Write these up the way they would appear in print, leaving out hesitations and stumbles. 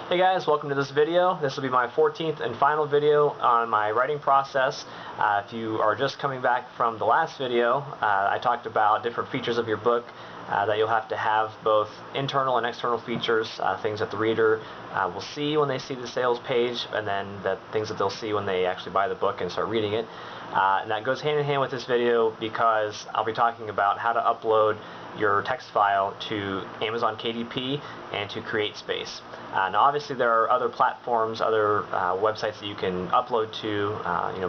Hey guys, welcome to this video. This will be my 14th and final video on my writing process. If you are just coming back from the last video, I talked about different features of your book that you'll have to have, both internal and external features, things that the reader will see when they see the sales page, and then the things that they'll see when they actually buy the book and start reading it. And that goes hand in hand with this video because I'll be talking about how to upload your text file to Amazon KDP and to CreateSpace. Now obviously there are other platforms, other websites that you can upload to,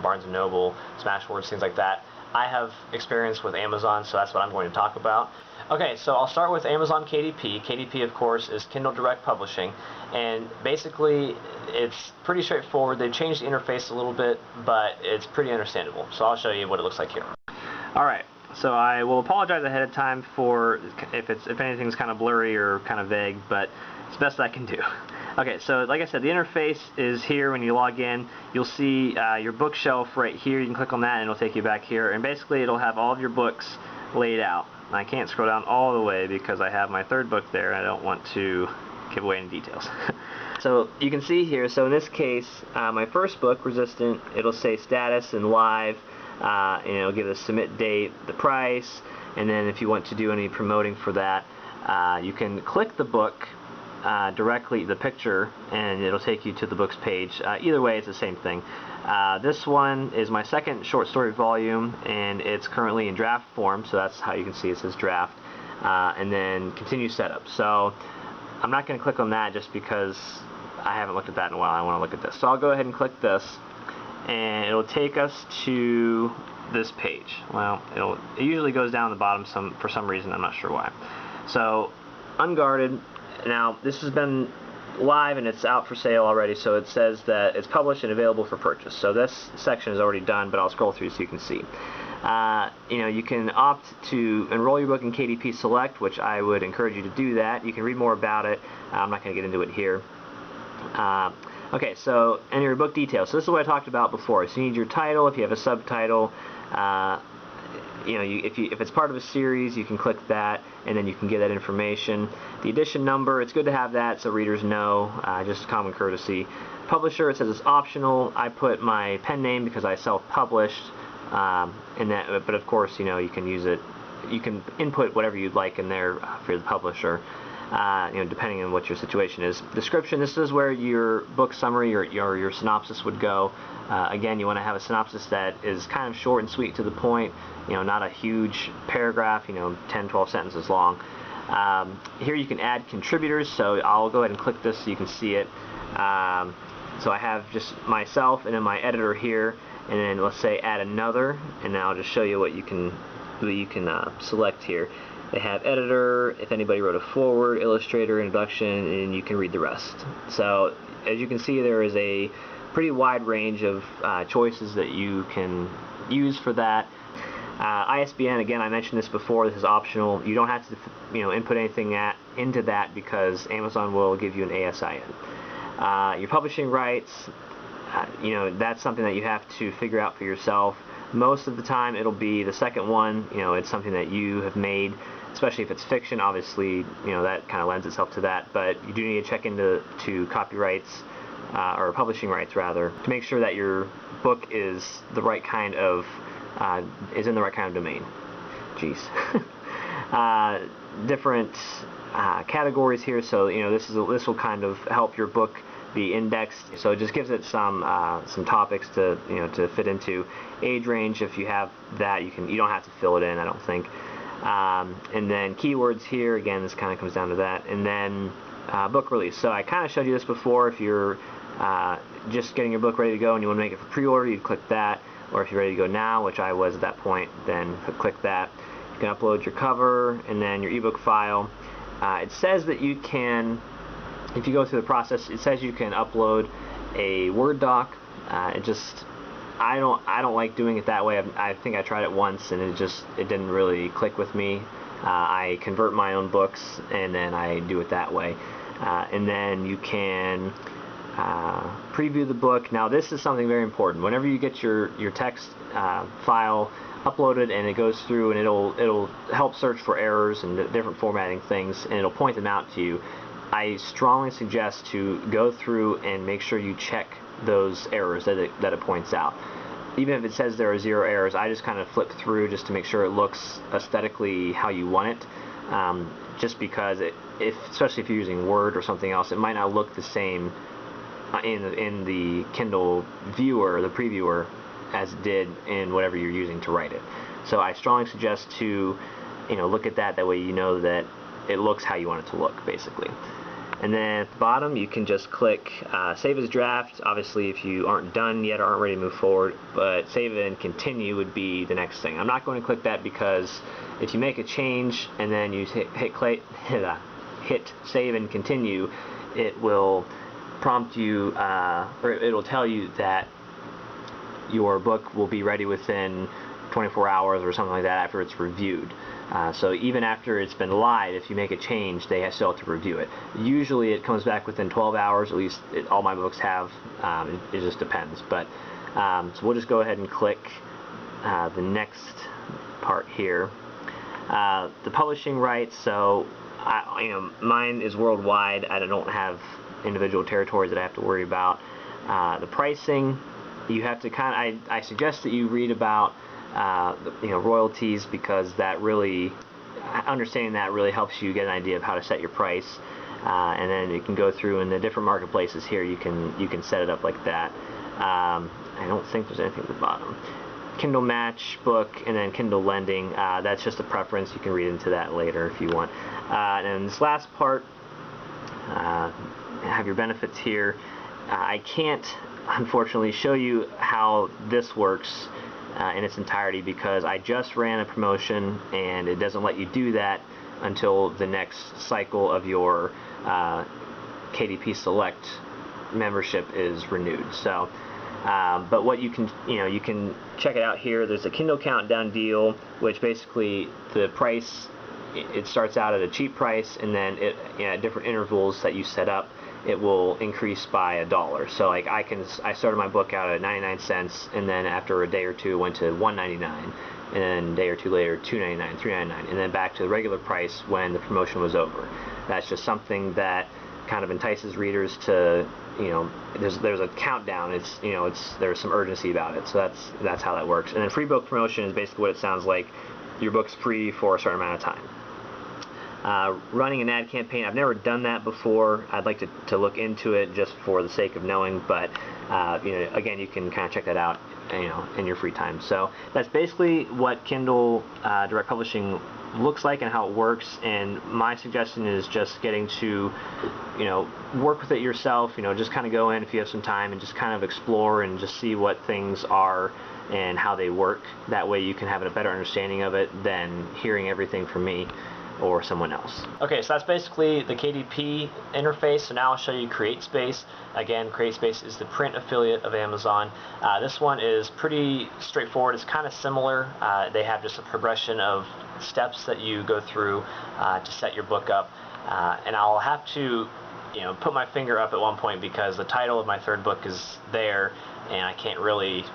Barnes & Noble, Smashwords, things like that. I have experience with Amazon, so that's what I'm going to talk about. Okay, so I'll start with Amazon KDP. KDP, of course, is Kindle Direct Publishing, and basically it's pretty straightforward. They've changed the interface a little bit, but it's pretty understandable. So I'll show you what it looks like here. Alright, so I will apologize ahead of time for if anything's kind of blurry or kind of vague, but it's the best I can do. Okay, so like I said, the interface is here. When you log in, you'll see your bookshelf right here. You can click on that and it'll take you back here, and basically it'll have all of your books laid out. I can't scroll down all the way because I have my third book there and I don't want to give away any details. So you can see here, so in this case, my first book, Resistant, it'll say status and live, and it'll give the submit date, the price, and then if you want to do any promoting for that, you can click the book directly, the picture, and it'll take you to the book's page. Either way, it's the same thing. This one is my second short story volume, and it's currently in draft form, so that's how you can see it says draft, and then continue setup. So I'm not going to click on that just because I haven't looked at that in a while. I want to look at this. So I'll go ahead and click this, and it'll take us to this page. Well, it usually goes down the bottom for some reason. I'm not sure why. So unguarded. Now this has been live and it's out for sale already, so it says that it's published and available for purchase. So this section is already done, but I'll scroll through so you can see. You can opt to enroll your book in KDP Select, which I would encourage you to do that. You can read more about it. I'm not going to get into it here. Okay, so enter your book details. So this is what I talked about before. So you need your title. If you have a subtitle, if it's part of a series, you can click that, and then you can get that information. The edition number, it's good to have that so readers know, just common courtesy. Publisher, it says it's optional. I put my pen name because I self-published, but of course, you can use it. You can input whatever you'd like in there for the publisher, depending on what your situation is. Description, this is where your book summary or your synopsis would go. Again, you want to have a synopsis that is kind of short and sweet to the point, not a huge paragraph, 10, 12 sentences long. Here you can add contributors, so I'll go ahead and click this so you can see it. So I have just myself and then my editor here, and then let's say add another, and now I'll just show you what you can select here. They have editor, if anybody wrote a foreword, illustrator, introduction, and you can read the rest. So as you can see, there is a pretty wide range of choices that you can use for that. ISBN, again, I mentioned this before, this is optional. You don't have to input anything into that because Amazon will give you an ASIN. Your publishing rights, that's something that you have to figure out for yourself. Most of the time it'll be the second one, it's something that you have made, especially if it's fiction. Obviously, that kind of lends itself to that, but you do need to check into copyrights, or publishing rights rather, to make sure that your book is the right kind of is in the right kind of domain. Jeez. Different categories here, so this will kind of help your book be indexed. So it just gives it some topics to to fit into. Age range, if you have that, you don't have to fill it in, I don't think. And then keywords here, again, this kind of comes down to that. And then book release. So I kind of showed you this before. If you're just getting your book ready to go and you want to make it for pre-order, you'd click that. Or if you're ready to go now, which I was at that point, then click that. You can upload your cover and then your ebook file. It says that you can, if you go through the process, it says you can upload a Word doc. I don't like doing it that way. I think I tried it once and it didn't really click with me. I convert my own books and then I do it that way. And then you can preview the book. Now this is something very important. Whenever you get your text file uploaded and it goes through, and it'll help search for errors and different formatting things, and it'll point them out to you. I strongly suggest to go through and make sure you check those errors that it points out. Even if it says there are 0 errors, I just kind of flip through just to make sure it looks aesthetically how you want it. Just because especially if you're using Word or something else, it might not look the same in the Kindle viewer, the previewer, as it did in whatever you're using to write it. So I strongly suggest to look at that. That way you know that it looks how you want it to look, basically. And then at the bottom, you can just click Save as Draft. Obviously, if you aren't done yet or aren't ready to move forward, but Save and Continue would be the next thing. I'm not going to click that because if you make a change and then you hit Save and Continue, it will prompt you, or it will tell you that your book will be ready within 24 hours or something like that after it's reviewed. So even after it's been live, if you make a change, they still have to review it. Usually it comes back within 12 hours, at least all my books have. It just depends. But so we'll just go ahead and click the next part here. The publishing rights, so mine is worldwide. I don't have individual territories that I have to worry about. The pricing, you have to I suggest that you read about royalties, because that really, understanding that really helps you get an idea of how to set your price, and then you can go through in the different marketplaces here. You can set it up like that. I don't think there's anything at the bottom. Kindle Match book, and then Kindle Lending. That's just a preference. You can read into that later if you want. And this last part, have your benefits here. I can't unfortunately show you how this works in its entirety, because I just ran a promotion and it doesn't let you do that until the next cycle of your KDP Select membership is renewed. So but what you can check it out here. There's a Kindle Countdown deal, which basically the price, it starts out at a cheap price, and then at different intervals that you set up, it will increase by $1. So like I started my book out at 99 cents, and then after a day or two it went to $1.99, and then a day or two later $2.99, $3.99, and then back to the regular price when the promotion was over. That's just something that kind of entices readers to, there's a countdown. There's some urgency about it. So that's how that works. And then free book promotion is basically what it sounds like. Your book's free for a certain amount of time. Running an ad campaign, I've never done that before. I'd like to look into it just for the sake of knowing, but again, you can kind of check that out in your free time. So that's basically what Kindle Direct Publishing looks like and how it works, and my suggestion is just getting to work with it yourself. Just kind of go in if you have some time and just kind of explore and just see what things are and how they work. That way you can have a better understanding of it than hearing everything from me or someone else. Okay, so that's basically the KDP interface. So now I'll show you CreateSpace. Again, CreateSpace is the print affiliate of Amazon. This one is pretty straightforward. It's kind of similar. They have just a progression of steps that you go through to set your book up. And I'll have to put my finger up at one point because the title of my third book is there, and I can't really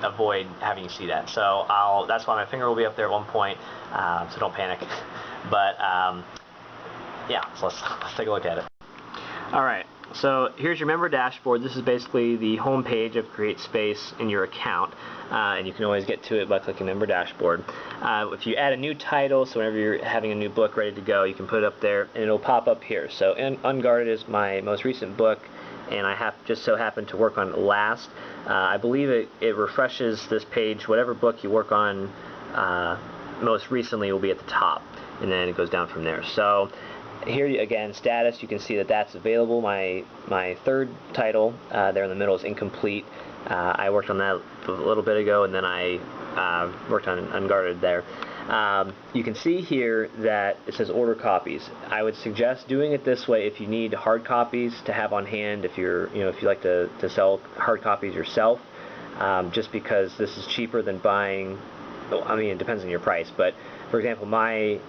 avoid having you see that. So that's why my finger will be up there at one point, so don't panic. But yeah, so let's take a look at it. Alright, so here's your member dashboard. This is basically the home page of CreateSpace in your account, and you can always get to it by clicking member dashboard. If you add a new title, so whenever you're having a new book ready to go, you can put it up there and it'll pop up here. So Unguarded is my most recent book, and I just so happened to work on it last. I believe it refreshes this page. Whatever book you work on most recently will be at the top, and then it goes down from there. So here again, status, you can see that that's available. My third title there in the middle is incomplete. I worked on that a little bit ago, and then I worked on Unguarded there. You can see here that it says order copies. I would suggest doing it this way if you need hard copies to have on hand, if you like to sell hard copies yourself, just because this is cheaper than buying. I mean, it depends on your price, but for example, my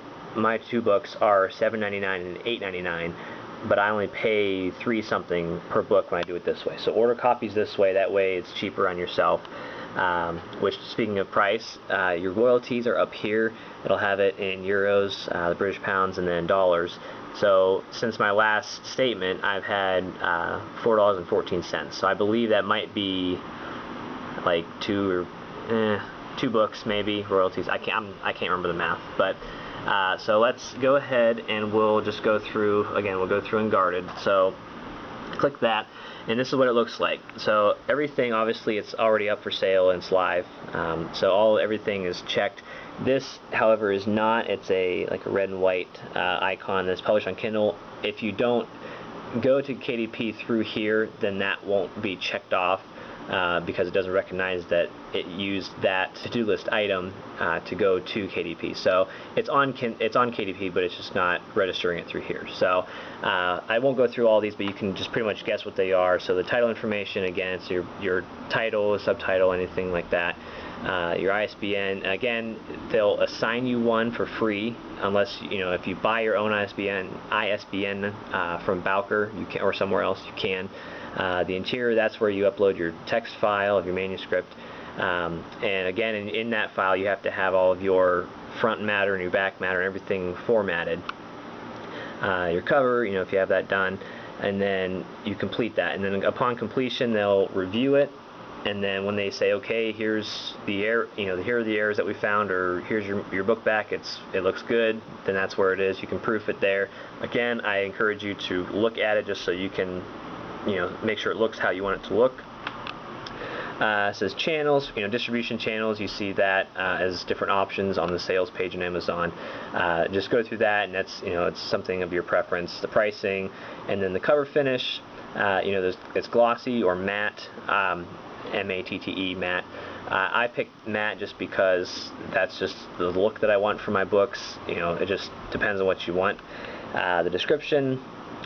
two books are $7.99 and $8.99, but I only pay $3 something per book when I do it this way. So order copies this way. That way it's cheaper on yourself. which, speaking of price, your royalties are up here. It'll have it in euros, the British pounds, and then dollars. So since my last statement, I've had $4.14. So I believe that might be like two books maybe royalties. I can't remember the math, but so let's go ahead and we'll just go through again. We'll go through Unguarded. So click that, and this is what it looks like. So everything, obviously, it's already up for sale and it's live. So everything is checked. This, however, is not. It's like a red and white icon that's published on Kindle. If you don't go to KDP through here, then that won't be checked off. Because it doesn't recognize that it used that to-do list item to go to KDP. So it's on KDP, but it's just not registering it through here. So I won't go through all these, but you can just pretty much guess what they are. So the title information, again, it's your title, subtitle, anything like that. Your ISBN, again, they'll assign you one for free, unless if you buy your own ISBN from Bowker, you can, or somewhere else, you can. The interior, that's where you upload your text file of your manuscript, and again, in that file you have to have all of your front matter and your back matter and everything formatted. Your cover, if you have that done, and then you complete that, and then upon completion they'll review it, and then when they say, okay, here's the error, here are the errors that we found, or here's your book back, it looks good, then that's where it is. You can proof it there. Again, I encourage you to look at it just so you can make sure it looks how you want it to look. It says channels, distribution channels. You see that as different options on the sales page in Amazon. Just go through that, and that's it's something of your preference. The pricing, and then the cover finish. It's glossy or matte, M-A-T-T-E, matte. I picked matte just because that's just the look that I want for my books. It just depends on what you want. The description.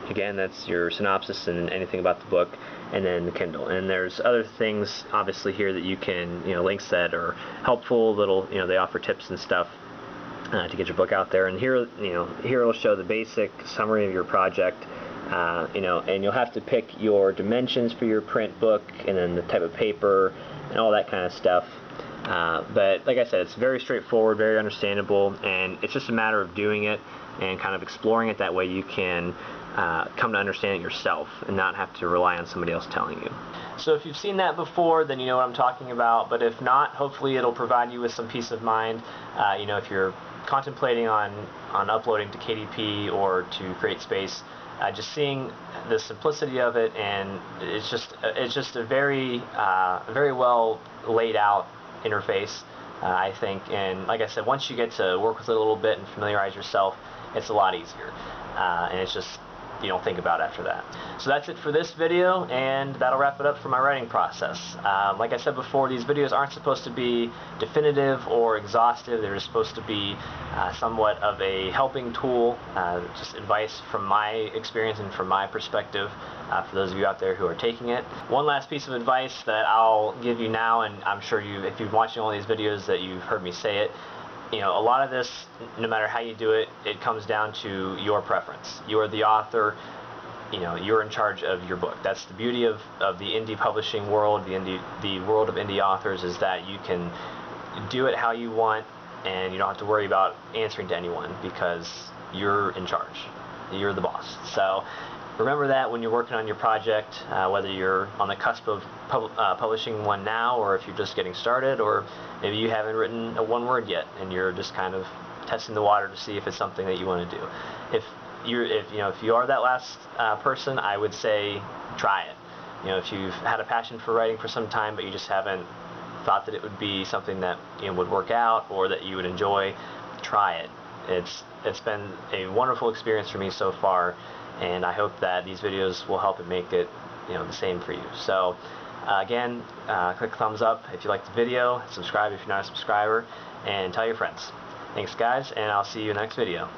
Again, that's your synopsis and anything about the book, and then the Kindle. And there's other things, obviously, here that you can, links that are helpful. They offer tips and stuff to get your book out there. And here, here it'll show the basic summary of your project. And you'll have to pick your dimensions for your print book, and then the type of paper, and all that kind of stuff. But like I said, it's very straightforward, very understandable, and it's just a matter of doing it and kind of exploring it. That way you can come to understand it yourself and not have to rely on somebody else telling you. So if you've seen that before, then you know what I'm talking about, but if not, hopefully it'll provide you with some peace of mind. If you're contemplating on uploading to KDP or to CreateSpace, just seeing the simplicity of it, and it's just a very well laid out interface, I think. And like I said, once you get to work with it a little bit and familiarize yourself, it's a lot easier, and it's just you don't think about after that. So that's it for this video, and that'll wrap it up for my writing process. Like I said before, these videos aren't supposed to be definitive or exhaustive. They're just supposed to be somewhat of a helping tool, just advice from my experience and from my perspective for those of you out there who are taking it. One last piece of advice that I'll give you now, and I'm sure if you've been watching all these videos that you've heard me say it, a lot of this, no matter how you do it, it comes down to your preference. You're the author, you're in charge of your book. That's the beauty of the indie publishing world, the world of indie authors, is that you can do it how you want, and you don't have to worry about answering to anyone because you're in charge. You're the boss. So remember that when you're working on your project, whether you're on the cusp of publishing one now, or if you're just getting started, or maybe you haven't written one word yet and you're just kind of testing the water to see if it's something that you want to do. If you are that last person, I would say try it. If you've had a passion for writing for some time, but you just haven't thought that it would be something that would work out or that you would enjoy, try it. It's been a wonderful experience for me so far, and I hope that these videos will help and make it the same for you. So again, click thumbs up if you liked the video, subscribe if you're not a subscriber, and tell your friends. Thanks guys, and I'll see you in the next video.